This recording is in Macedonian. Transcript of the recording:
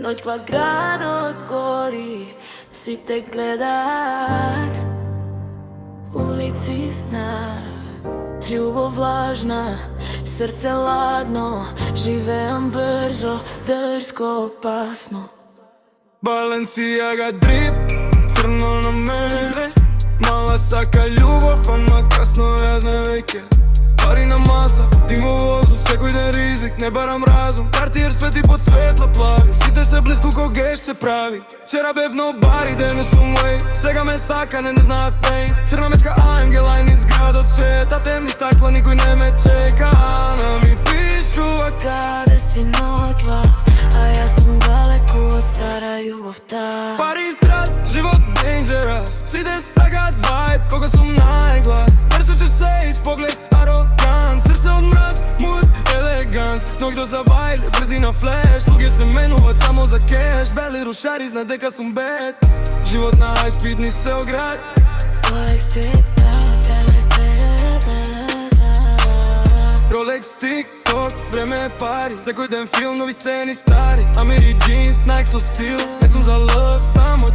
Ноќва градот гори, сите гледат, улици знаат, љубов влажна, срце ладно, живеам брзо, дрско, опасно. Баленсијага дрип, црно на мене, мала сака љубов, ама касно јазне веќе. Пари на маса, дим во воздух, секој ден ризик, не барам разум. Картиер свети под светла плави, сите се близко ко геш се прави. Вчера бев на бари, денес сум way, сега ме сака, не знаат пейн. Црна мечка AMG лајн из градот шета, темни стакла, никој не ме чека. Ана ми пишува каде си ноќва, а јас сум далеку од стара љубовта. Пари страст, живот dangerous, сите сакаат vibe, кога сум најглас. Версуче сейдж, поглед ароган, срце од мраз, муд елегант. Ноќ до забајле, брзина флеш, луѓе се менуваат само за кеш. Бели рушари знат дека сум бед, живот на high speed ни се оград. Rolex, TikTok, време е пари, секој ден филм, нови сцени стари. Амери джинс, Nike со стил, не сум за love, само